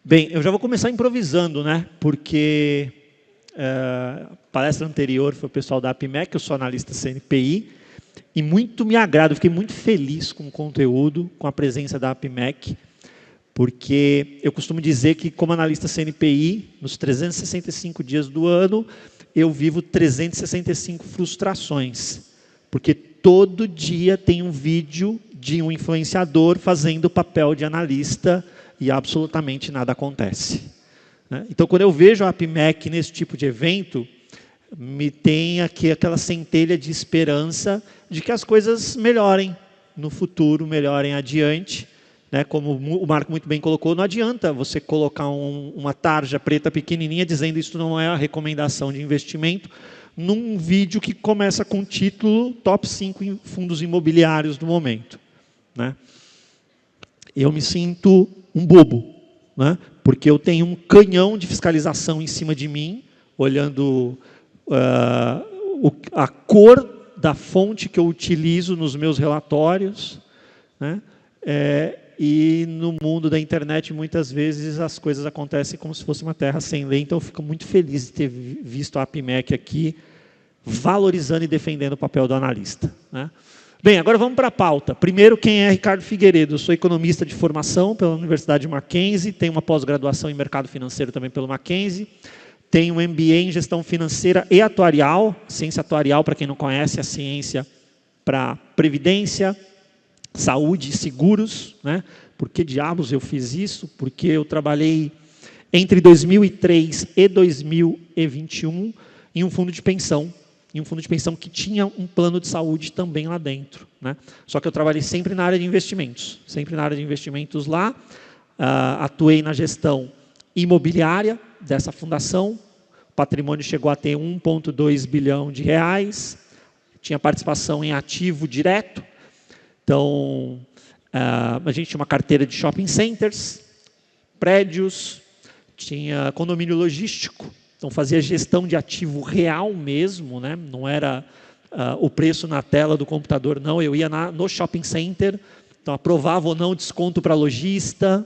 Bem, eu já vou começar improvisando, né? Porque a palestra anterior foi o pessoal da APMEC, eu sou analista CNPI, e muito me agrada, eu fiquei muito feliz com o conteúdo, com a presença da APMEC, porque eu costumo dizer que, como analista CNPI, nos 365 dias do ano, eu vivo 365 frustrações, porque todo dia tem um vídeo de um influenciador fazendo o papel de analista e absolutamente nada acontece. Então, quando eu vejo a APMEC nesse tipo de evento, me tem aqui aquela centelha de esperança de que as coisas melhorem no futuro, melhorem adiante. Como o Marco muito bem colocou, não adianta você colocar uma tarja preta pequenininha dizendo isso não é a recomendação de investimento, num vídeo que começa com o título Top 5 fundos imobiliários do momento. Eu me sinto um bobo, porque eu tenho um canhão de fiscalização em cima de mim, olhando a cor da fonte que eu utilizo nos meus relatórios, e no mundo da internet, muitas vezes, as coisas acontecem como se fosse uma terra sem lei. Então, eu fico muito feliz de ter visto a APMEC aqui, valorizando e defendendo o papel do analista. Bem, agora vamos para a pauta. Primeiro, quem é Ricardo Figueiredo? Eu sou economista de formação pela Universidade Mackenzie, tenho uma pós-graduação em mercado financeiro também pelo Mackenzie, tenho um MBA em gestão financeira e atuarial. Ciência atuarial, para quem não conhece, é a ciência para previdência, saúde e seguros. Por que diabos eu fiz isso? Porque eu trabalhei entre 2003 e 2021 em um fundo de pensão, que tinha um plano de saúde também lá dentro. Só que eu trabalhei sempre na área de investimentos, lá, atuei na gestão imobiliária dessa fundação, o patrimônio chegou a ter 1,2 bilhão de reais, tinha participação em ativo direto. Então, a gente tinha uma carteira de shopping centers, prédios, tinha condomínio logístico, então fazia gestão de ativo real mesmo, não era o preço na tela do computador, não, eu ia no shopping center, então aprovava ou não desconto para lojista,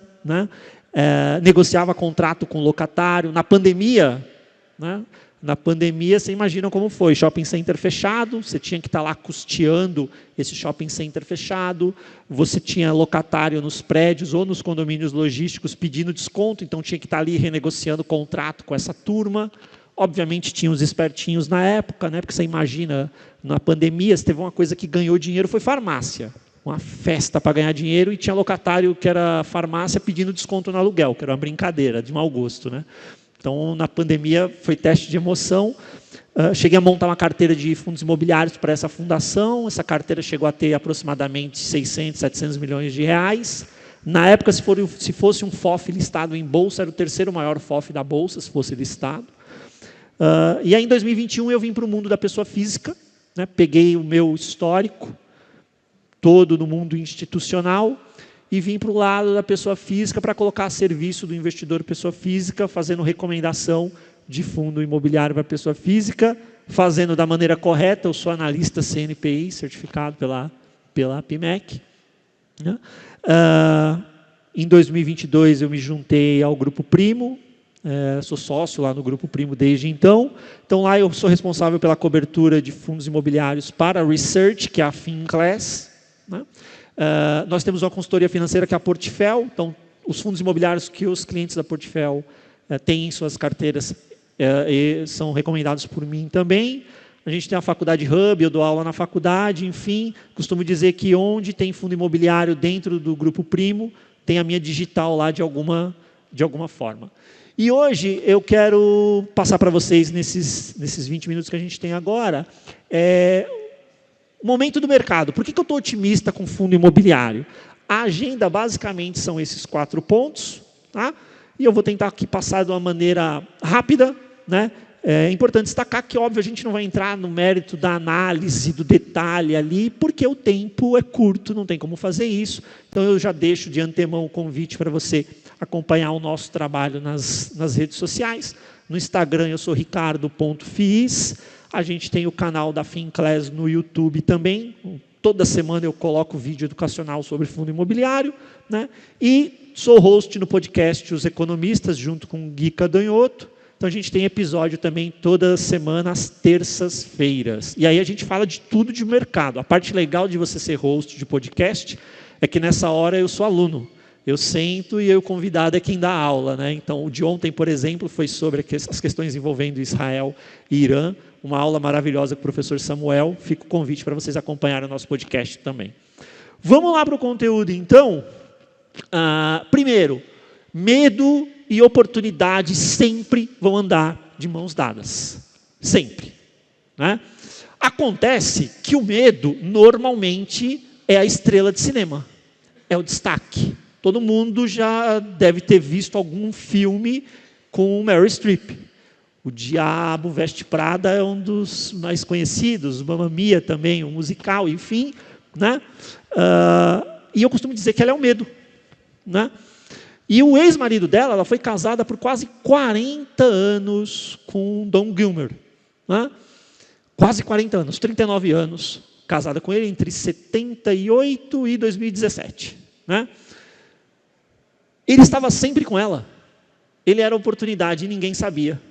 negociava contrato com locatário. Na pandemia, você imagina como foi, shopping center fechado, você tinha que estar lá custeando esse shopping center fechado, você tinha locatário nos prédios ou nos condomínios logísticos pedindo desconto, então tinha que estar ali renegociando o contrato com essa turma. Obviamente tinha os espertinhos na época, porque você imagina, na pandemia, se teve uma coisa que ganhou dinheiro, foi farmácia. Uma festa para ganhar dinheiro, e tinha locatário que era farmácia pedindo desconto no aluguel, que era uma brincadeira, de mau gosto. Então, na pandemia, foi teste de emoção. Cheguei a montar uma carteira de fundos imobiliários para essa fundação. Essa carteira chegou a ter aproximadamente 600, 700 milhões de reais. Na época, se fosse um FOF listado em bolsa, era o terceiro maior FOF da bolsa, se fosse listado. E aí, em 2021, eu vim para o mundo da pessoa física. Peguei o meu histórico todo no mundo institucional e vim para o lado da pessoa física para colocar a serviço do investidor pessoa física, fazendo recomendação de fundo imobiliário para pessoa física, fazendo da maneira correta. Eu sou analista CNPI, certificado pela APMEC. Em 2022 eu me juntei ao Grupo Primo, sou sócio lá no Grupo Primo desde então. Então lá eu sou responsável pela cobertura de fundos imobiliários para a Research, que é a Finclass. Nós temos uma consultoria financeira que é a Portfel, então os fundos imobiliários que os clientes da Portfel têm em suas carteiras são recomendados por mim também. A gente tem a faculdade Hub, eu dou aula na faculdade, enfim, costumo dizer que onde tem fundo imobiliário dentro do Grupo Primo, tem a minha digital lá de alguma forma. E hoje eu quero passar para vocês, nesses 20 minutos que a gente tem agora, o momento do mercado. Por que eu estou otimista com fundo imobiliário? A agenda, basicamente, são esses 4 pontos. E eu vou tentar aqui passar de uma maneira rápida. É importante destacar que, óbvio, a gente não vai entrar no mérito da análise, do detalhe ali, porque o tempo é curto, não tem como fazer isso. Então, eu já deixo de antemão o convite para você acompanhar o nosso trabalho nas redes sociais. No Instagram, eu sou ricardo.fiz. A gente tem o canal da Finclass no YouTube também. Toda semana eu coloco vídeo educacional sobre fundo imobiliário. E Sou host no podcast Os Economistas, junto com o Gui Cadanhoto. Então a gente tem episódio também toda semana, às terças-feiras. E aí a gente fala de tudo de mercado. A parte legal de você ser host de podcast é que nessa hora eu sou aluno. Eu sento e o convidado é quem dá aula, né? Então, o de ontem, por exemplo, foi sobre as questões envolvendo Israel e Irã, uma aula maravilhosa com o professor Samuel. Fica o convite para vocês acompanharem o nosso podcast também. Vamos lá para o conteúdo, então. Primeiro, medo e oportunidade sempre vão andar de mãos dadas. Sempre. Né? Acontece que o medo, normalmente, é a estrela de cinema. É o destaque. Todo mundo já deve ter visto algum filme com Meryl Streep. O Diabo Veste Prada é um dos mais conhecidos, Mamma Mia também, um musical, enfim. Né? E eu costumo dizer que ela é o medo. Né? E o ex-marido dela, ela foi casada por quase 40 anos com Don Gilmer. Né? Quase 40 anos, 39 anos, casada com ele entre 78 e 2017. Né? Ele estava sempre com ela. Ele era oportunidade e ninguém sabia.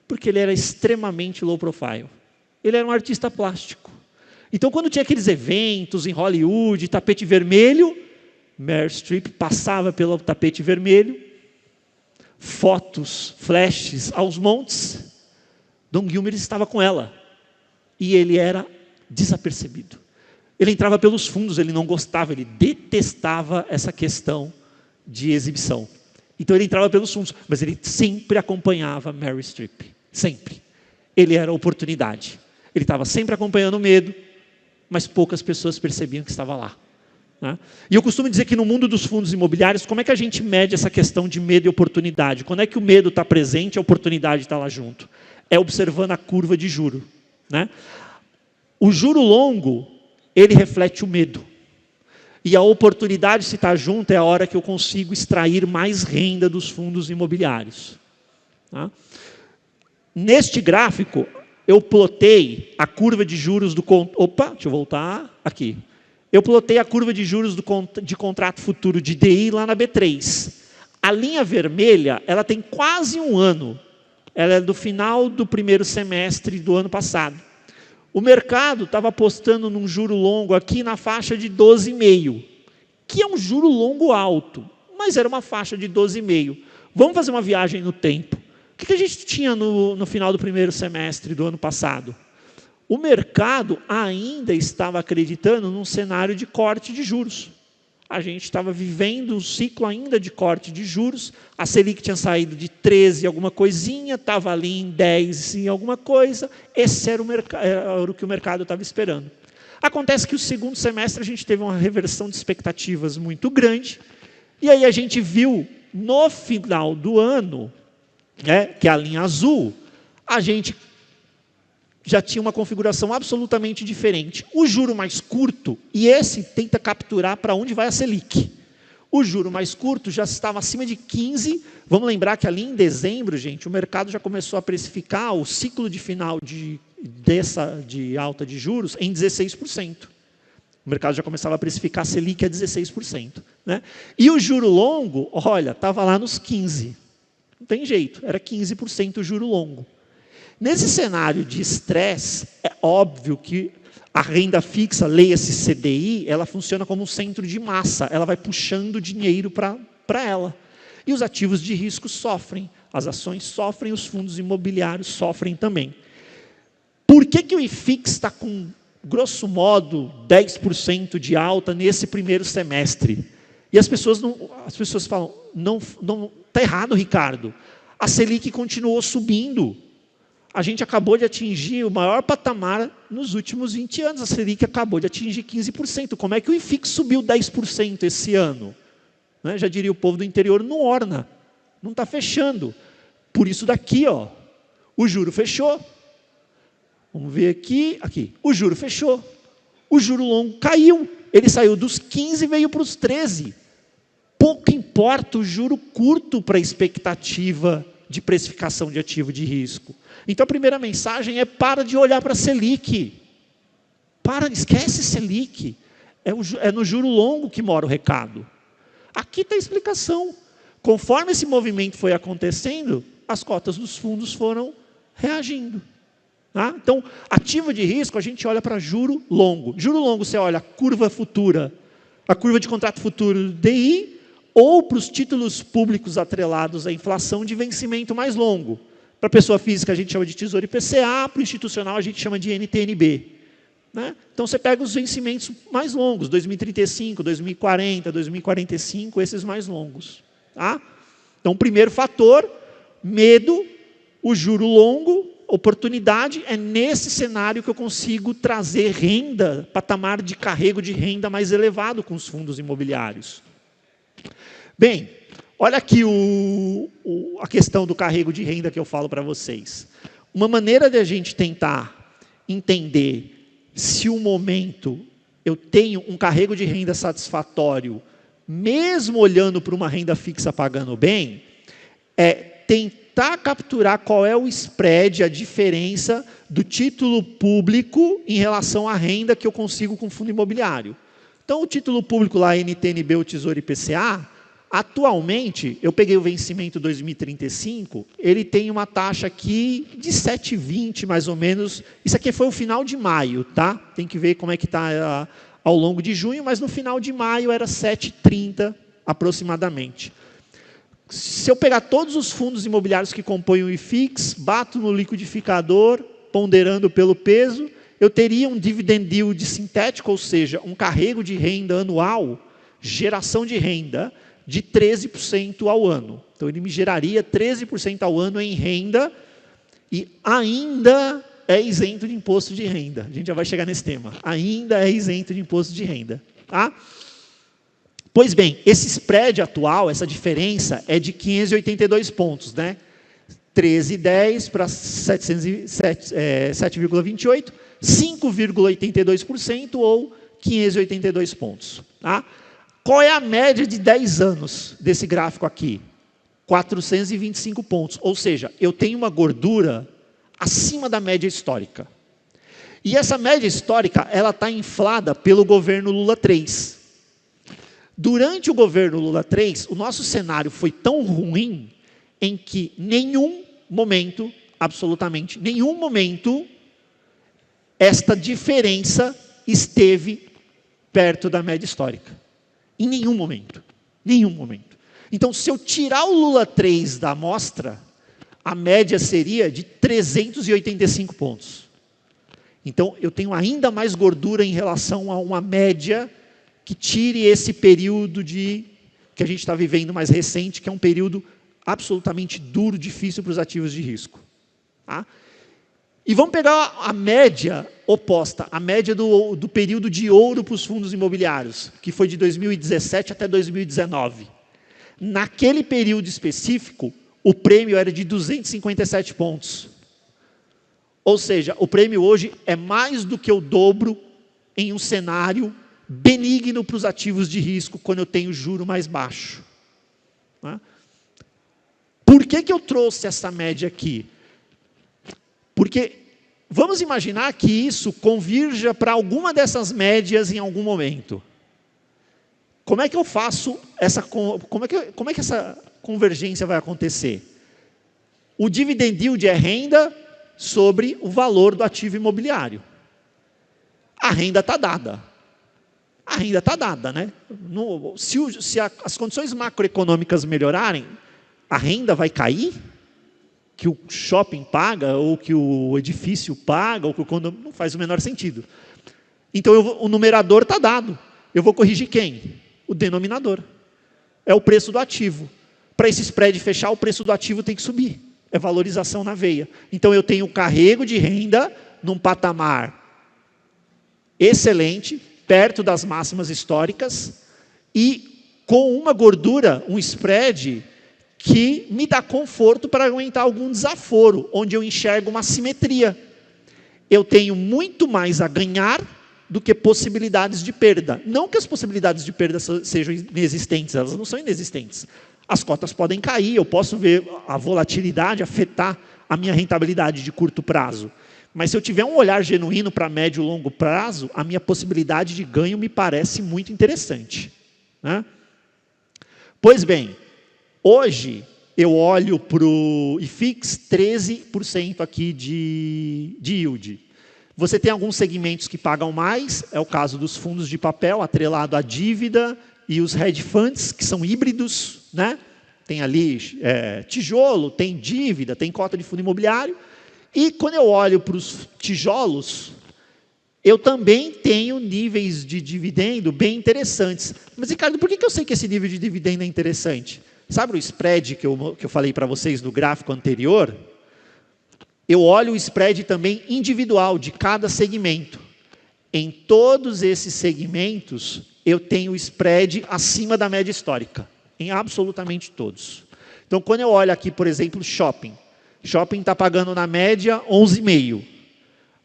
Porque ele era extremamente low profile. Ele era um artista plástico. Então, quando tinha aqueles eventos em Hollywood, tapete vermelho, Meryl Streep passava pelo tapete vermelho, fotos, flashes aos montes, Don Gilmer estava com ela. E ele era desapercebido. Ele entrava pelos fundos, ele não gostava, ele detestava essa questão de exibição. Então ele entrava pelos fundos, mas ele sempre acompanhava Meryl Streep. Sempre. Ele era a oportunidade. Ele estava sempre acompanhando o medo, mas poucas pessoas percebiam que estava lá. Né? E eu costumo dizer que no mundo dos fundos imobiliários, como é que a gente mede essa questão de medo e oportunidade? Quando é que o medo está presente, a oportunidade está lá junto? É observando a curva de juro. Né? O juro longo, ele reflete o medo. E a oportunidade, se está junto, é a hora que eu consigo extrair mais renda dos fundos imobiliários. Tá? Neste gráfico, eu plotei a curva de juros do... deixa eu voltar aqui. Eu plotei a curva de juros de contrato futuro de DI lá na B3. A linha vermelha, ela tem quase um ano. Ela é do final do primeiro semestre do ano passado. O mercado estava apostando num juro longo aqui na faixa de 12,5, que é um juro longo alto, mas era uma faixa de 12,5. Vamos fazer uma viagem no tempo. O que a gente tinha no final do primeiro semestre do ano passado? O mercado ainda estava acreditando num cenário de corte de juros. A gente estava vivendo um ciclo ainda de corte de juros. A Selic tinha saído de 13 alguma coisinha, estava ali em 10 em alguma coisa. Esse era o que o mercado estava esperando. Acontece que o segundo semestre a gente teve uma reversão de expectativas muito grande. E aí a gente viu, no final do ano, que é a linha azul, a gente já tinha uma configuração absolutamente diferente. O juro mais curto, e esse tenta capturar para onde vai a Selic. O juro mais curto já estava acima de 15. Vamos lembrar que ali em dezembro, gente, o mercado já começou a precificar o ciclo de final de alta de juros em 16%. O mercado já começava a precificar a Selic a 16%. Né? E o juro longo, olha, estava lá nos 15%. Não tem jeito, era 15% o juro longo. Nesse cenário de estresse, é óbvio que a renda fixa, leia-se CDI, ela funciona como um centro de massa, ela vai puxando dinheiro para ela. E os ativos de risco sofrem, as ações sofrem, os fundos imobiliários sofrem também. Por que o IFIX está com, grosso modo, 10% de alta nesse primeiro semestre? E as pessoas falam, não está errado, Ricardo. A Selic continuou subindo. A gente acabou de atingir o maior patamar nos últimos 20 anos. A Selic acabou de atingir 15%. Como é que o IFIX subiu 10% esse ano? Né? Já diria o povo do interior, não orna. Não está fechando. Por isso daqui, ó, o juro fechou. Vamos ver aqui. O juro fechou. O juro longo caiu. Ele saiu dos 15 e veio para os 13. Pouco importa o juro curto para a expectativa de precificação de ativo de risco. Então a primeira mensagem é: para de olhar para a Selic. Esquece Selic. É no juro longo que mora o recado. A Aqui está a explicação. Conforme esse movimento foi acontecendo, as cotas dos fundos foram reagindo. Tá? Então, ativo de risco, a gente olha para juro longo. Juro longo, você olha a curva futura, a curva de contrato futuro do DI, ou para os títulos públicos atrelados à inflação de vencimento mais longo. Para a pessoa física, a gente chama de Tesouro IPCA, para o institucional, a gente chama de NTNB. Né? Então, você pega os vencimentos mais longos, 2035, 2040, 2045, esses mais longos. Tá? Então, primeiro fator, medo, o juro longo, oportunidade, é nesse cenário que eu consigo trazer renda, patamar de carrego de renda mais elevado com os fundos imobiliários. Bem, olha aqui a questão do carrego de renda que eu falo para vocês. Uma maneira de a gente tentar entender se o momento eu tenho um carrego de renda satisfatório, mesmo olhando para uma renda fixa pagando bem, é tentar capturar qual é o spread, a diferença do título público em relação à renda que eu consigo com o fundo imobiliário. Então, o título público lá, NTNB, o Tesouro IPCA, atualmente, eu peguei o vencimento 2035, ele tem uma taxa aqui de 7,20 mais ou menos. Isso aqui foi o final de maio, tá? Tem que ver como é que está ao longo de junho, mas no final de maio era 7,30 aproximadamente. Se eu pegar todos os fundos imobiliários que compõem o IFIX, bato no liquidificador, ponderando pelo peso, eu teria um dividend yield sintético, ou seja, um carrego de renda anual, geração de renda, de 13% ao ano. Então, ele me geraria 13% ao ano em renda e ainda é isento de imposto de renda. A gente já vai chegar nesse tema. Ainda é isento de imposto de renda. Tá? Pois bem, esse spread atual, essa diferença, é de 582 pontos. Né? 13,10 para 7,28, 5,82% ou 582 pontos. Tá? Qual é a média de 10 anos desse gráfico aqui? 425 pontos. Ou seja, eu tenho uma gordura acima da média histórica. E essa média histórica, ela está inflada pelo governo Lula 3. Durante o governo Lula 3, o nosso cenário foi tão ruim em que nenhum momento, absolutamente nenhum momento, esta diferença esteve perto da média histórica. Em nenhum momento. Nenhum momento. Então, se eu tirar o Lula 3 da amostra, a média seria de 385 pontos. Então, eu tenho ainda mais gordura em relação a uma média que tire esse período que a gente está vivendo mais recente, que é um período absolutamente duro, difícil para os ativos de risco. Tá? E vamos pegar a média oposta, a média do período de ouro para os fundos imobiliários, que foi de 2017 até 2019. Naquele período específico, o prêmio era de 257 pontos. Ou seja, o prêmio hoje é mais do que o dobro em um cenário benigno para os ativos de risco, quando eu tenho juro mais baixo. Por que eu trouxe essa média aqui? Porque vamos imaginar que isso convirja para alguma dessas médias em algum momento. Como é que eu faço como é que essa convergência vai acontecer? O dividend yield é renda sobre o valor do ativo imobiliário. A renda está dada. A renda está dada, né? Se as condições macroeconômicas melhorarem, a renda vai cair? Que o shopping paga, ou que o edifício paga, ou que o condomínio, não faz o menor sentido. Então, o numerador está dado. Eu vou corrigir quem? O denominador. É o preço do ativo. Para esse spread fechar, o preço do ativo tem que subir. É valorização na veia. Então, eu tenho carrego de renda num patamar excelente, perto das máximas históricas, e com uma gordura, um spread que me dá conforto para aguentar algum desaforo, onde eu enxergo uma simetria. Eu tenho muito mais a ganhar do que possibilidades de perda. Não que as possibilidades de perda sejam inexistentes, elas não são inexistentes. As cotas podem cair, eu posso ver a volatilidade afetar a minha rentabilidade de curto prazo. Mas se eu tiver um olhar genuíno para médio e longo prazo, a minha possibilidade de ganho me parece muito interessante. Né? Pois bem, hoje eu olho para o IFIX 13% aqui de yield. Você tem alguns segmentos que pagam mais, é o caso dos fundos de papel, atrelado à dívida, e os hedge funds, que são híbridos, né? Tem ali tijolo, tem dívida, tem cota de fundo imobiliário. E quando eu olho para os tijolos, eu também tenho níveis de dividendo bem interessantes. Mas, Ricardo, por que eu sei que esse nível de dividendo é interessante? Sabe o spread que eu falei para vocês no gráfico anterior? Eu olho o spread também individual de cada segmento. Em todos esses segmentos, eu tenho spread acima da média histórica. Em absolutamente todos. Então, quando eu olho aqui, por exemplo, shopping. Shopping está pagando na média 11,5.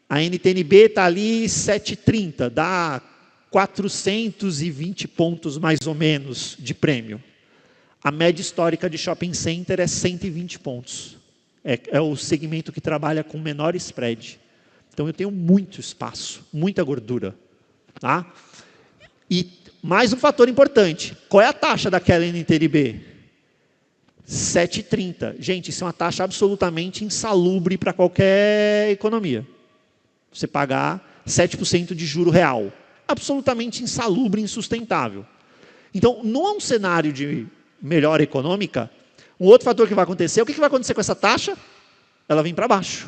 A NTNB está ali 7,30. Dá 420 pontos mais ou menos de prêmio. A média histórica de shopping center é 120 pontos. É o segmento que trabalha com menor spread. Então, eu tenho muito espaço, muita gordura. Tá? E mais um fator importante. Qual é a taxa daquela NTNB? 7,30. Gente, isso é uma taxa absolutamente insalubre para qualquer economia. Você pagar 7% de juro real. Absolutamente insalubre e insustentável. Então, num cenário de melhora econômica, um outro fator que vai acontecer, o que vai acontecer com essa taxa? Ela vem para baixo.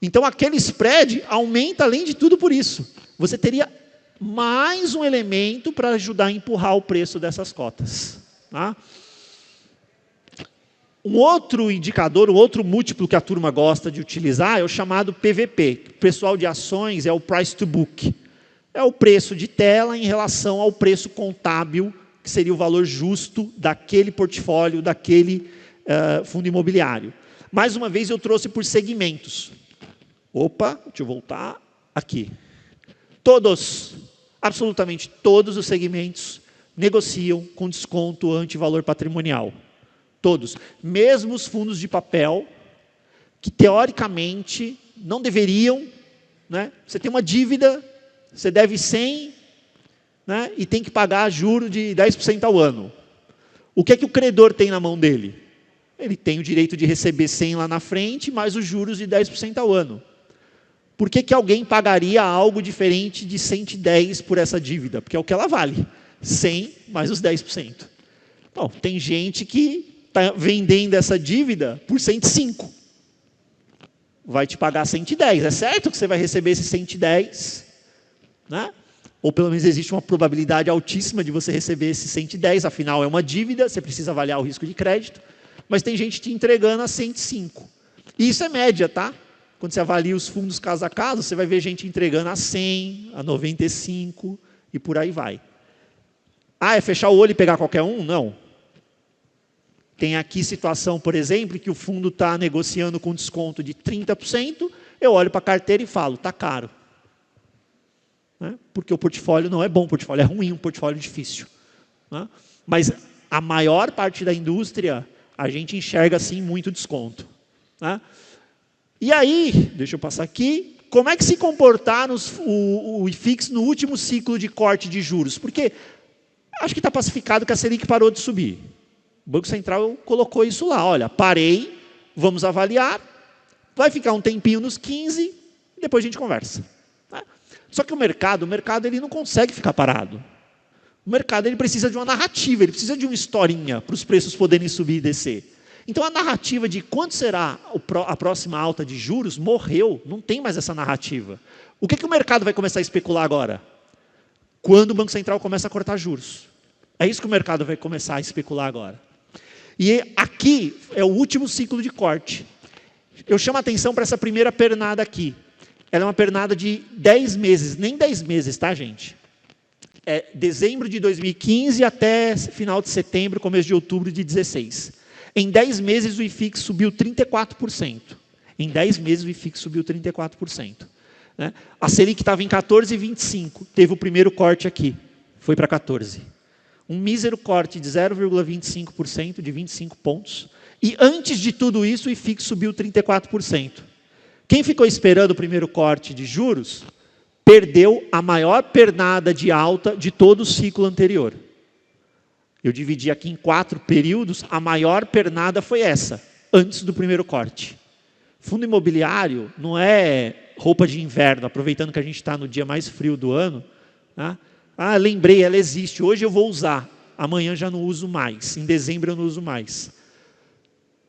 Então, aquele spread aumenta além de tudo por isso. Você teria mais um elemento para ajudar a empurrar o preço dessas cotas. Tá? Um outro indicador, um outro múltiplo que a turma gosta de utilizar é o chamado PVP. O pessoal de ações é o Price to Book. É o preço de tela em relação ao preço contábil, que seria o valor justo daquele portfólio, daquele fundo imobiliário. Mais uma vez eu trouxe por segmentos. Opa, deixa eu voltar aqui. Todos, absolutamente todos os segmentos negociam com desconto anti-valor patrimonial. Todos. Mesmo os fundos de papel, que teoricamente não deveriam, né? Você tem uma dívida, você deve 100, né? E tem que pagar juro de 10% ao ano. O que é que o credor tem na mão dele? Ele tem o direito de receber 100 lá na frente, mais os juros de 10% ao ano. Por que alguém pagaria algo diferente de 110 por essa dívida? Porque é o que ela vale. 100 mais os 10%. Bom, tem gente que está vendendo essa dívida por 105. Vai te pagar 110. É certo que você vai receber esse 110, né? Ou pelo menos existe uma probabilidade altíssima de você receber esse 110, afinal é uma dívida, você precisa avaliar o risco de crédito, mas tem gente te entregando a 105. E isso é média, tá? Quando você avalia os fundos caso a caso, você vai ver gente entregando a 100, a 95 e por aí vai. Ah, é fechar o olho e pegar qualquer um? Não. Tem aqui situação, por exemplo, que o fundo está negociando com desconto de 30%, eu olho para a carteira e falo, está caro. Né? Porque o portfólio não é bom, o portfólio é ruim, um portfólio difícil. Né? Mas a maior parte da indústria, a gente enxerga assim muito desconto. Né? E aí, deixa eu passar aqui, como é que se comportar o IFIX no último ciclo de corte de juros? Porque acho que está pacificado que a Selic parou de subir. O Banco Central colocou isso lá, olha, parei, vamos avaliar, vai ficar um tempinho nos 15, e depois a gente conversa. Né? Só que o mercado ele não consegue ficar parado. O mercado ele precisa de uma narrativa, ele precisa de uma historinha para os preços poderem subir e descer. Então a narrativa de quando será a próxima alta de juros morreu, não tem mais essa narrativa. O que o mercado vai começar a especular agora? Quando o Banco Central começa a cortar juros. É isso que o mercado vai começar a especular agora. E aqui é o último ciclo de corte. Eu chamo a atenção para essa primeira pernada aqui. Ela é uma pernada de 10 meses, nem 10 meses, tá, gente? É dezembro de 2015 até final de setembro, começo de outubro de 2016. Em 10 meses o IFIX subiu 34%. Em 10 meses o IFIX subiu 34%. Né? A Selic estava em 14,25, teve o primeiro corte aqui, foi para 14. Um mísero corte de 0,25%, de 25 pontos. E antes de tudo isso, o IFIX subiu 34%. Quem ficou esperando o primeiro corte de juros, perdeu a maior pernada de alta de todo o ciclo anterior. Eu dividi aqui em 4 períodos, a maior pernada foi essa, antes do primeiro corte. Fundo imobiliário não é roupa de inverno, aproveitando que a gente está no dia mais frio do ano. Tá? Ah, lembrei, ela existe, hoje eu vou usar, amanhã já não uso mais, em dezembro eu não uso mais.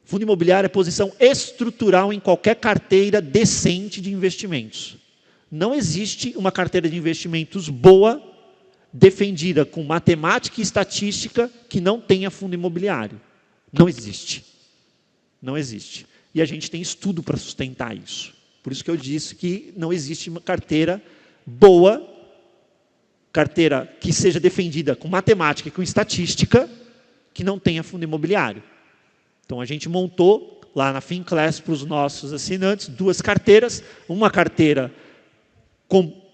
Fundo imobiliário é posição estrutural em qualquer carteira decente de investimentos. Não existe uma carteira de investimentos boa, defendida com matemática e estatística, que não tenha fundo imobiliário. Não existe. Não existe. E a gente tem estudo para sustentar isso. Por isso que eu disse que não existe uma carteira boa, carteira que seja defendida com matemática e com estatística, que não tenha fundo imobiliário. Então a gente montou lá na Finclass para os nossos assinantes 2 carteiras, uma carteira com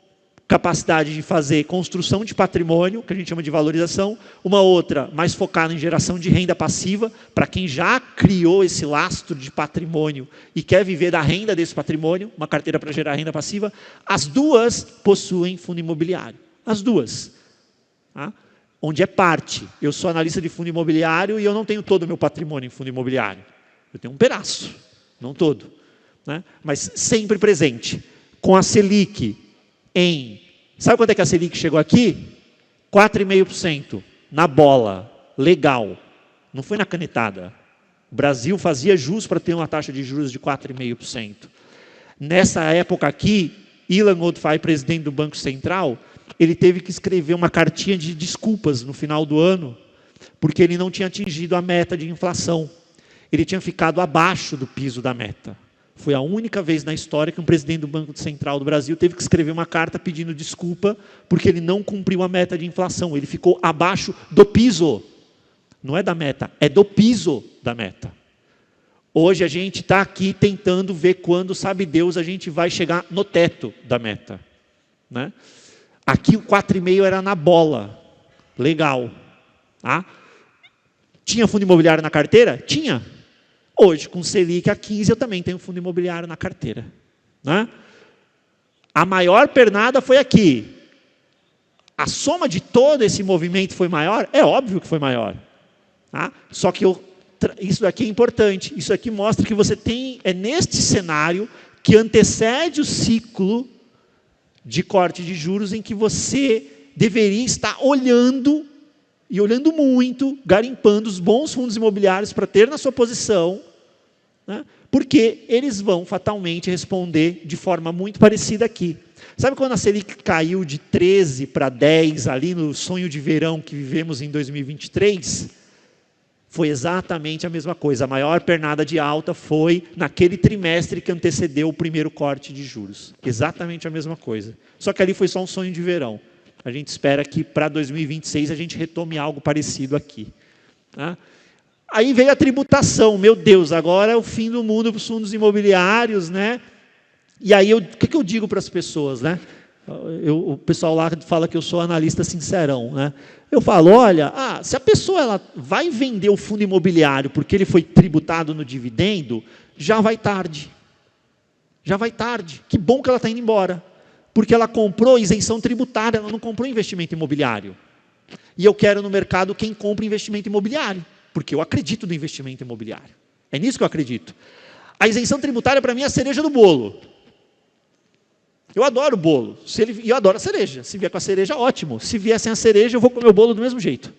capacidade de fazer construção de patrimônio, que a gente chama de valorização, uma outra mais focada em geração de renda passiva, para quem já criou esse lastro de patrimônio e quer viver da renda desse patrimônio, uma carteira para gerar renda passiva. As 2 possuem fundo imobiliário, as 2. Tá? Onde é parte. Eu sou analista de fundo imobiliário e eu não tenho todo o meu patrimônio em fundo imobiliário. Eu tenho um pedaço, não todo. Né? Mas sempre presente. Com a Selic em... Sabe quanto é que a Selic chegou aqui? 4,5%. Na bola. Legal. Não foi na canetada. O Brasil fazia jus para ter uma taxa de juros de 4,5%. Nessa época aqui, Ilan Goldfein, presidente do Banco Central, ele teve que escrever uma cartinha de desculpas no final do ano, porque ele não tinha atingido a meta de inflação. Ele tinha ficado abaixo do piso da meta. Foi a única vez na história que um presidente do Banco Central do Brasil teve que escrever uma carta pedindo desculpa, porque ele não cumpriu a meta de inflação. Ele ficou abaixo do piso. Não é da meta, é do piso da meta. Hoje a gente está aqui tentando ver quando, sabe Deus, a gente vai chegar no teto da meta. Né? Aqui o 4,5 era na bola. Legal. Tá? Tinha fundo imobiliário na carteira? Tinha. Hoje, com Selic a 15, eu também tenho fundo imobiliário na carteira. Né? A maior pernada foi aqui. A soma de todo esse movimento foi maior? É óbvio que foi maior. Tá? Só que isso daqui é importante. Isso aqui mostra que você tem... É neste cenário que antecede o ciclo de corte de juros em que você deveria estar olhando, e olhando muito, garimpando os bons fundos imobiliários para ter na sua posição, né? Porque eles vão fatalmente responder de forma muito parecida aqui. Sabe quando a Selic caiu de 13 para 10, ali no sonho de verão que vivemos em 2023? Foi exatamente a mesma coisa. A maior pernada de alta foi naquele trimestre que antecedeu o primeiro corte de juros. Exatamente a mesma coisa. Só que ali foi só um sonho de verão. A gente espera que para 2026 a gente retome algo parecido aqui. Tá? Aí veio a tributação. Meu Deus, agora é o fim do mundo para os fundos imobiliários, né? E aí, o que eu digo para as pessoas, né? O pessoal lá fala que eu sou analista sincerão, né? Eu falo, olha, se a pessoa ela vai vender o fundo imobiliário porque ele foi tributado no dividendo, já vai tarde. Já vai tarde. Que bom que ela está indo embora. Porque ela comprou isenção tributária, ela não comprou investimento imobiliário. E eu quero no mercado quem compra investimento imobiliário, porque eu acredito no investimento imobiliário. É nisso que eu acredito. A isenção tributária para mim é a cereja do bolo. Eu adoro bolo, e eu adoro a cereja. Se vier com a cereja, ótimo. Se vier sem a cereja, eu vou comer o bolo do mesmo jeito.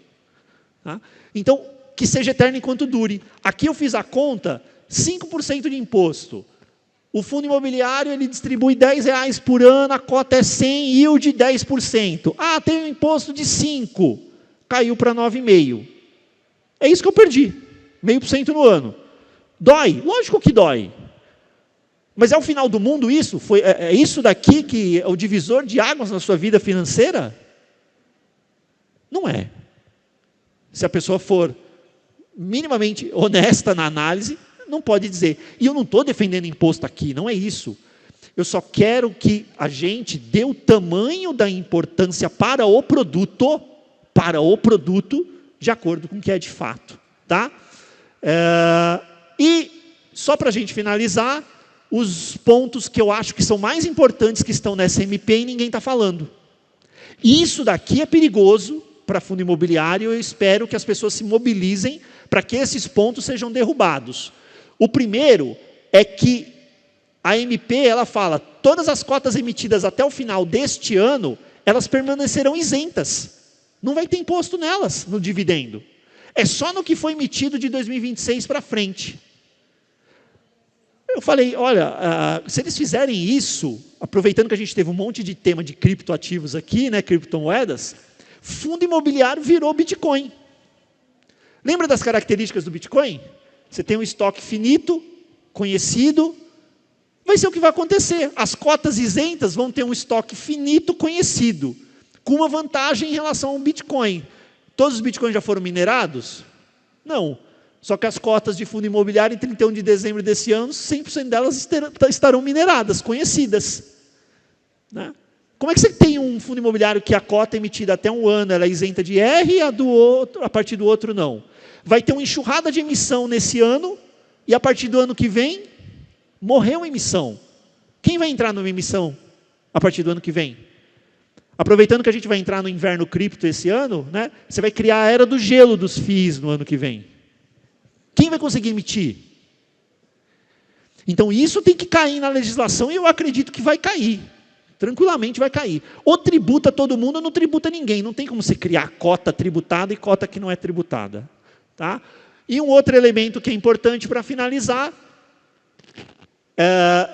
Tá? Então, que seja eterno enquanto dure. Aqui eu fiz a conta, 5% de imposto. O fundo imobiliário ele distribui R$10 por ano, a cota é 100, yield 10%. Tem um imposto de 5%, caiu para 9,5%. É isso que eu perdi, 0,5% no ano. Dói? Lógico que dói. Mas é o final do mundo isso? É isso daqui que é o divisor de águas na sua vida financeira? Não é. Se a pessoa for minimamente honesta na análise, não pode dizer. E eu não estou defendendo imposto aqui, não é isso. Eu só quero que a gente dê o tamanho da importância para o produto, de acordo com o que é de fato. Tá? E, só para a gente finalizar, os pontos que eu acho que são mais importantes que estão nessa MP e ninguém está falando. E isso daqui é perigoso, para fundo imobiliário, eu espero que as pessoas se mobilizem para que esses pontos sejam derrubados. O primeiro é que a MP, ela fala, todas as cotas emitidas até o final deste ano, elas permanecerão isentas. Não vai ter imposto nelas, no dividendo. É só no que foi emitido de 2026 para frente. Eu falei, olha, se eles fizerem isso, aproveitando que a gente teve um monte de tema de criptoativos aqui, né, criptomoedas, fundo imobiliário virou Bitcoin. Lembra das características do Bitcoin? Você tem um estoque finito, conhecido, vai ser o que vai acontecer. As cotas isentas vão ter um estoque finito, conhecido, com uma vantagem em relação ao Bitcoin. Todos os Bitcoins já foram minerados? Não. Só que as cotas de fundo imobiliário, em 31 de dezembro desse ano, 100% delas estarão mineradas, conhecidas. Né? Como é que você tem um fundo imobiliário que a cota emitida até um ano ela é isenta de R e a partir do outro não? Vai ter uma enxurrada de emissão nesse ano e a partir do ano que vem, morreu a emissão. Quem vai entrar numa emissão a partir do ano que vem? Aproveitando que a gente vai entrar no inverno cripto esse ano, né, você vai criar a era do gelo dos FIIs no ano que vem. Quem vai conseguir emitir? Então isso tem que cair na legislação e eu acredito que vai cair. Tranquilamente vai cair. Ou tributa todo mundo ou não tributa ninguém. Não tem como você criar cota tributada e cota que não é tributada. Tá? E um outro elemento que é importante para finalizar,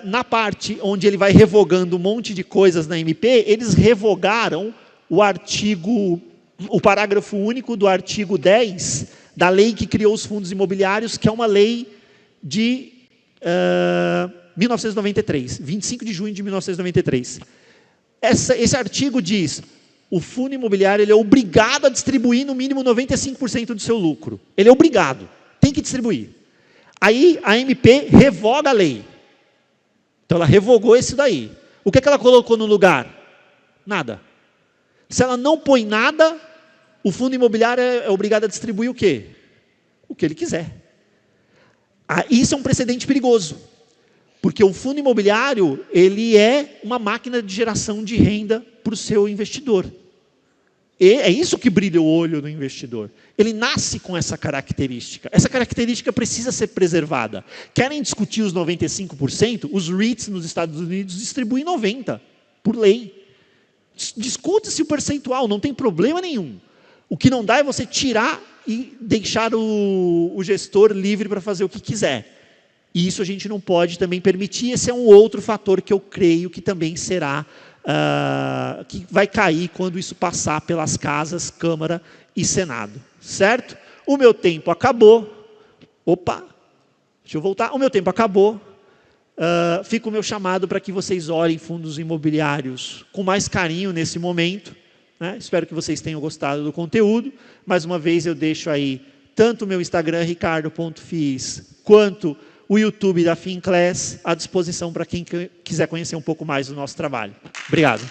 na parte onde ele vai revogando um monte de coisas na MP, eles revogaram o parágrafo único do artigo 10 da lei que criou os fundos imobiliários, que é uma lei de 1993, 25 de junho de 1993. Esse artigo diz, o fundo imobiliário ele é obrigado a distribuir no mínimo 95% do seu lucro. Ele é obrigado, tem que distribuir. Aí a MP revoga a lei. Então ela revogou isso daí. O que ela colocou no lugar? Nada. Se ela não põe nada, o fundo imobiliário é obrigado a distribuir o quê? O que ele quiser. Isso é um precedente perigoso. Porque o fundo imobiliário, ele é uma máquina de geração de renda para o seu investidor. E é isso que brilha o olho do investidor. Ele nasce com essa característica. Essa característica precisa ser preservada. Querem discutir os 95%? Os REITs nos Estados Unidos distribuem 90%, por lei. Discute-se o percentual, não tem problema nenhum. O que não dá é você tirar e deixar o gestor livre para fazer o que quiser. E isso a gente não pode também permitir. Esse é um outro fator que eu creio que também será, que vai cair quando isso passar pelas casas, Câmara e Senado. Certo? O meu tempo acabou. Opa! Deixa eu voltar. O meu tempo acabou. Fica o meu chamado para que vocês olhem fundos imobiliários com mais carinho nesse momento. Né? Espero que vocês tenham gostado do conteúdo. Mais uma vez eu deixo aí tanto o meu Instagram, ricardo.fiz, quanto o YouTube da Finclass à disposição para quem quiser conhecer um pouco mais do nosso trabalho. Obrigado.